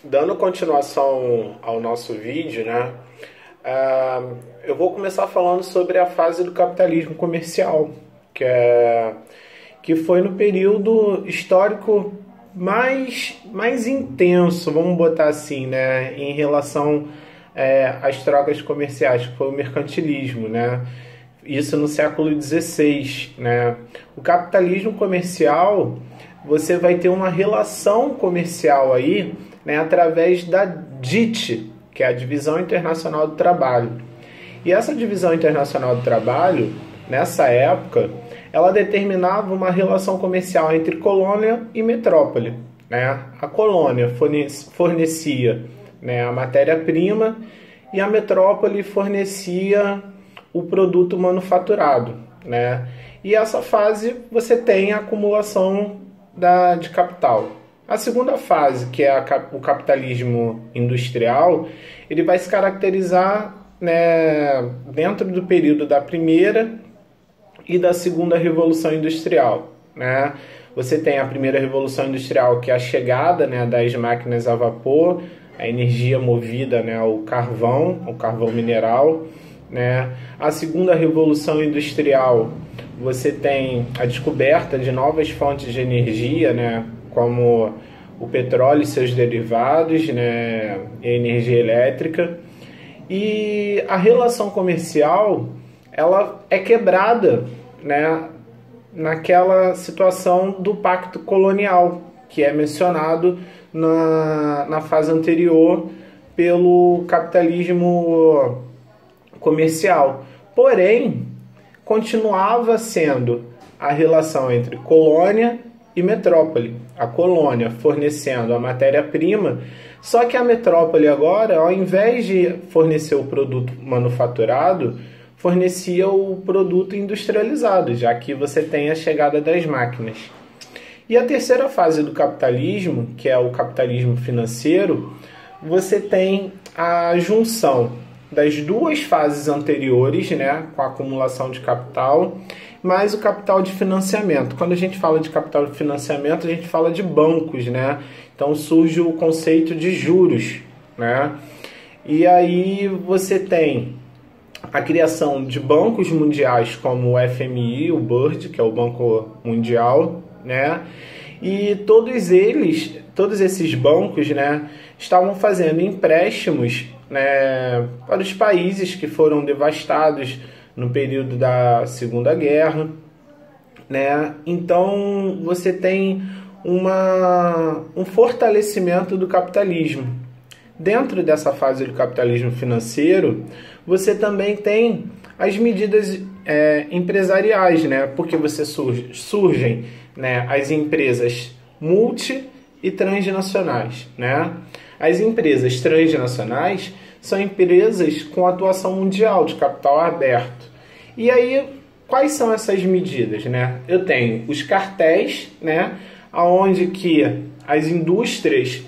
Dando continuação ao nosso vídeo, né? Eu vou começar falando sobre a fase do capitalismo comercial, que foi no período histórico mais intenso, vamos botar assim, né? Em relação às trocas comerciais, que foi o mercantilismo, né? Isso no século XVI, né? O capitalismo comercial, você vai ter uma relação comercial aí, né, através da DIT, que é a Divisão Internacional do Trabalho. E essa Divisão Internacional do Trabalho, nessa época, ela determinava uma relação comercial entre colônia e metrópole, né? A colônia fornecia, né, a matéria-prima e a metrópole fornecia o produto manufaturado, né? E essa fase você tem a acumulação de capital. A segunda fase, que é o capitalismo industrial, ele vai se caracterizar, né, dentro do período da primeira e da segunda revolução industrial, né? Você tem a primeira revolução industrial, que é a chegada, né, das máquinas a vapor, a energia movida, né, ao carvão mineral, né? A segunda revolução industrial, você tem a descoberta de novas fontes de energia, né, como o petróleo e seus derivados, né, e a energia elétrica. E a relação comercial, ela é quebrada, né, naquela situação do pacto colonial, que é mencionado na fase anterior pelo capitalismo comercial. Porém, continuava sendo a relação entre colônia e metrópole. A colônia fornecendo a matéria-prima, só que a metrópole agora, ao invés de fornecer o produto manufaturado, fornecia o produto industrializado, já que você tem a chegada das máquinas. E a terceira fase do capitalismo, que é o capitalismo financeiro, você tem a junção das duas fases anteriores, né, com a acumulação de capital, mais o capital de financiamento. Quando a gente fala de capital de financiamento, a gente fala de bancos, né? Então surge o conceito de juros, né? E aí você tem a criação de bancos mundiais como o FMI, o BIRD, que é o Banco Mundial, né? E todos esses bancos, né, estavam fazendo empréstimos, né, para os países que foram devastados no período da Segunda Guerra, né? Então você tem um fortalecimento do capitalismo. Dentro dessa fase do capitalismo financeiro, você também tem as medidas empresariais, né? Porque surgem, né, as empresas multi e transnacionais, né? As empresas transnacionais são empresas com atuação mundial de capital aberto. E aí, quais são essas medidas, né? Eu tenho os cartéis, né, onde que as indústrias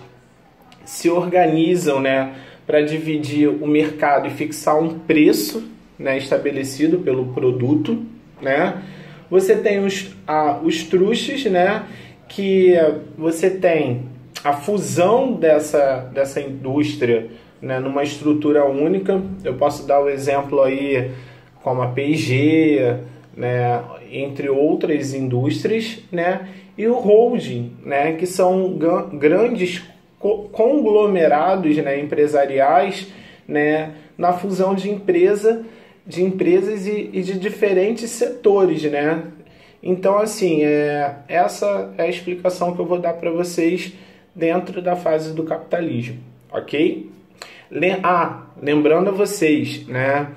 se organizam, né, para dividir o mercado e fixar um preço, né, estabelecido pelo produto, né? Você tem os trustes, né, que você tem a fusão dessa indústria, né, numa estrutura única. Eu posso dar o exemplo aí como a P&G, né, entre outras indústrias, né, e o holding, né, que são grandes conglomerados, né, empresariais, né, na fusão de empresas e de diferentes setores, né? Então, assim, essa é a explicação que eu vou dar para vocês dentro da fase do capitalismo, ok? Lembrando a vocês, né?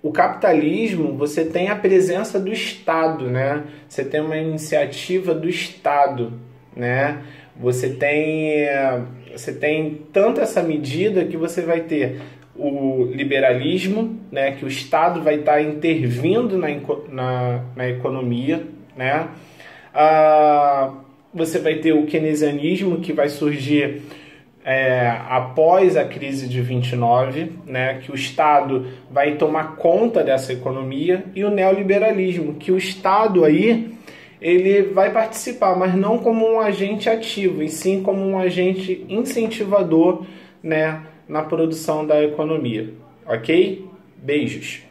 O capitalismo, você tem a presença do Estado, né? Você tem uma iniciativa do Estado, né? Você tem tanto essa medida que você vai ter o liberalismo, né, que o Estado vai estar intervindo na economia, né? Você vai ter o keynesianismo, que vai surgir após a crise de 29, né, que o Estado vai tomar conta dessa economia, e o neoliberalismo, que o Estado aí ele vai participar, mas não como um agente ativo, e sim como um agente incentivador, né, na produção da economia. Ok? Beijos!